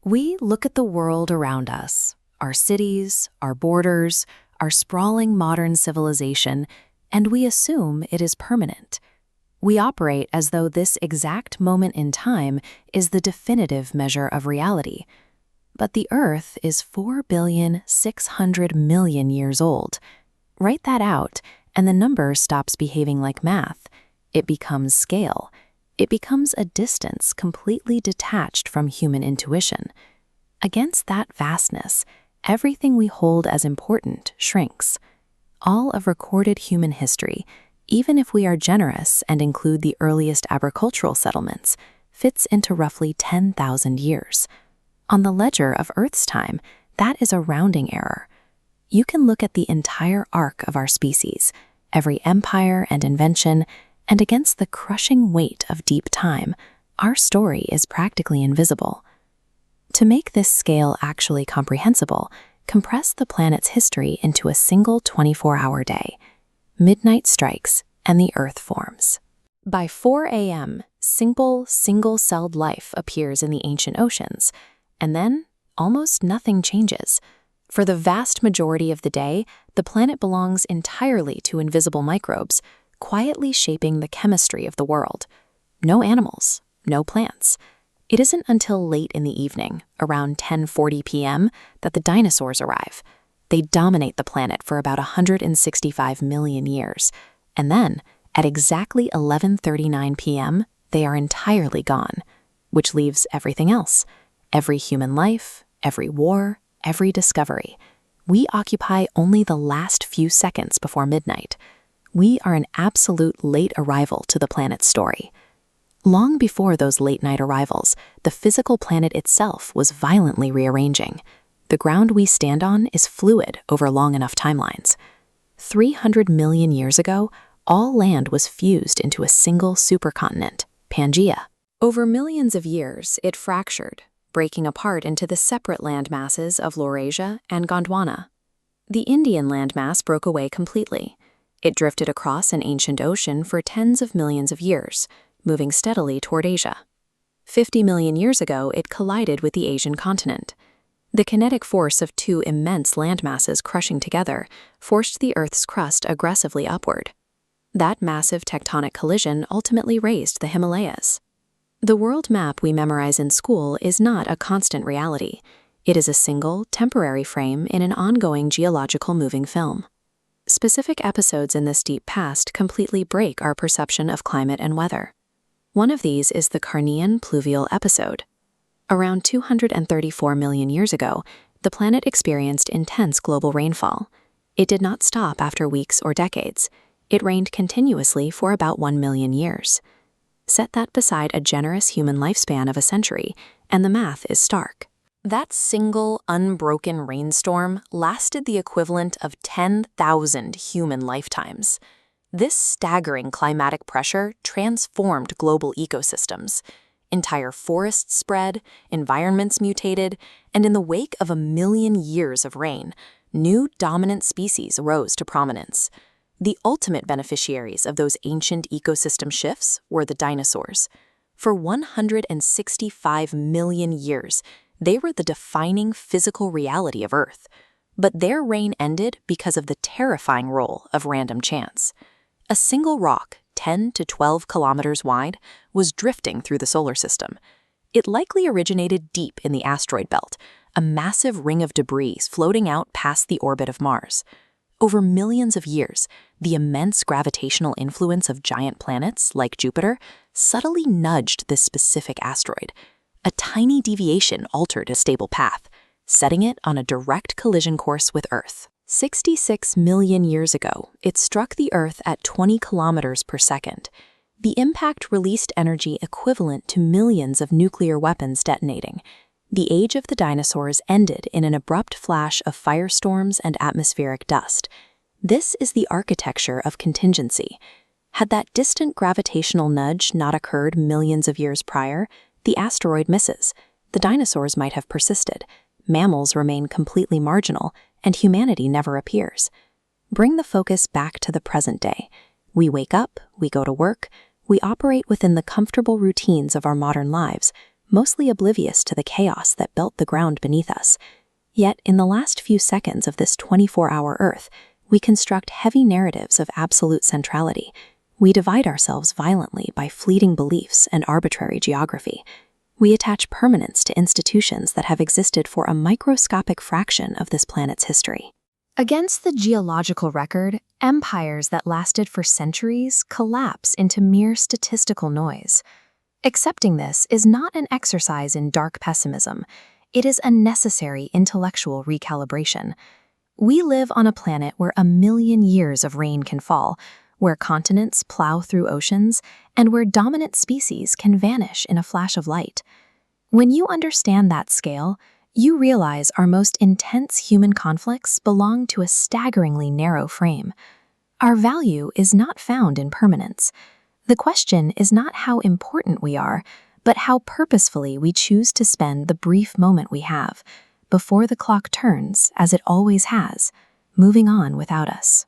We look at the world around us, our cities, our borders, our sprawling modern civilization, and we assume it is permanent. We operate as though this exact moment in time is the definitive measure of reality. But the Earth is 4,600,000,000 years old. Write that out, and the number stops behaving like math. It becomes scale. It becomes a distance completely detached from human intuition. Against that vastness, everything we hold as important shrinks. All of recorded human history, even if we are generous and include the earliest agricultural settlements, fits into roughly 10,000 years. On the ledger of Earth's time, that is a rounding error. You can look at the entire arc of our species, every empire and invention, and against the crushing weight of deep time, our story is practically invisible. To make this scale actually comprehensible, compress the planet's history into a single 24-hour day. Midnight strikes, and the Earth forms. By 4 a.m., simple, single-celled life appears in the ancient oceans, and then almost nothing changes. For the vast majority of the day, the planet belongs entirely to invisible microbes, quietly shaping the chemistry of the world. No animals, no plants. It isn't until late in the evening, around 10:40 p.m., that the dinosaurs arrive. They dominate the planet for about 165 million years. And then, at exactly 11:39 p.m., they are entirely gone, which leaves everything else. Every human life, every war, every discovery. We occupy only the last few seconds before midnight. We are an absolute late arrival to the planet's story. Long before those late-night arrivals, the physical planet itself was violently rearranging. The ground we stand on is fluid over long enough timelines. 300 million years ago, all land was fused into a single supercontinent, Pangaea. Over millions of years, it fractured, breaking apart into the separate land masses of Laurasia and Gondwana. The Indian landmass broke away completely. It drifted across an ancient ocean for tens of millions of years, moving steadily toward Asia. 50 million years ago, it collided with the Asian continent. The kinetic force of two immense landmasses crushing together forced the Earth's crust aggressively upward. That massive tectonic collision ultimately raised the Himalayas. The world map we memorize in school is not a constant reality. It is a single, temporary frame in an ongoing geological moving film. Specific episodes in this deep past completely break our perception of climate and weather. One of these is the Carnian Pluvial episode. Around 234 million years ago, the planet experienced intense global rainfall. It did not stop after weeks or decades. It rained continuously for about 1 million years. Set that beside a generous human lifespan of a century, and the math is stark. That single, unbroken rainstorm lasted the equivalent of 10,000 human lifetimes. This staggering climatic pressure transformed global ecosystems. Entire forests spread, environments mutated, and in the wake of 1 million years of rain, new dominant species rose to prominence. The ultimate beneficiaries of those ancient ecosystem shifts were the dinosaurs. For 165 million years, they were the defining physical reality of Earth. But their reign ended because of the terrifying role of random chance. A single rock, 10 to 12 kilometers wide, was drifting through the solar system. It likely originated deep in the asteroid belt, a massive ring of debris floating out past the orbit of Mars. Over millions of years, the immense gravitational influence of giant planets, like Jupiter, subtly nudged this specific asteroid. A tiny deviation altered a stable path, setting it on a direct collision course with Earth. 66 million years ago, it struck the Earth at 20 kilometers per second. The impact released energy equivalent to millions of nuclear weapons detonating. The age of the dinosaurs ended in an abrupt flash of firestorms and atmospheric dust. This is the architecture of contingency. Had that distant gravitational nudge not occurred millions of years prior, the asteroid misses. The dinosaurs might have persisted. Mammals remain completely marginal, and humanity never appears. Bring the focus back to the present day. We wake up, we go to work, we operate within the comfortable routines of our modern lives, mostly oblivious to the chaos that built the ground beneath us. Yet, in the last few seconds of this 24-hour Earth, we construct heavy narratives of absolute centrality. We divide ourselves violently by fleeting beliefs and arbitrary geography. We attach permanence to institutions that have existed for a microscopic fraction of this planet's history. Against the geological record, empires that lasted for centuries collapse into mere statistical noise. Accepting this is not an exercise in dark pessimism. It is a necessary intellectual recalibration. We live on a planet where 1,000,000 years of rain can fall, where continents plow through oceans, and where dominant species can vanish in a flash of light. When you understand that scale, you realize our most intense human conflicts belong to a staggeringly narrow frame. Our value is not found in permanence. The question is not how important we are, but how purposefully we choose to spend the brief moment we have, before the clock turns, as it always has, moving on without us.